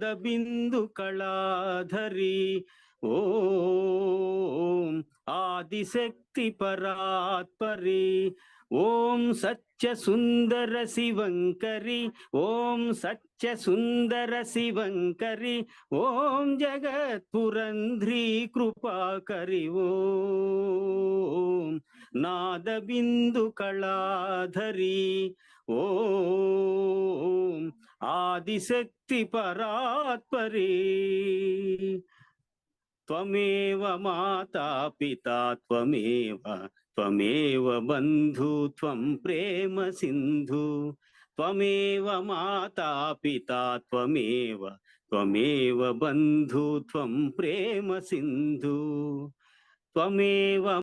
बिंदु कलाधरी ओम आदिशक्ति परात्परी ओम सच्च सुंदर शिवंकरी ओम सच्च सुंदर शिवंकरी ओम जगत पुरंद्री कृपा करी ओम नाद बिंदु कलाधरी ओम आदिशक्ति परात्परी त्वमेव माता पिता त्वमेव बंधु त्वं प्रेम सिंधु त्वमेव माता पिता त्वमेव बंधु त्वं प्रेम सिंधु त्वमेव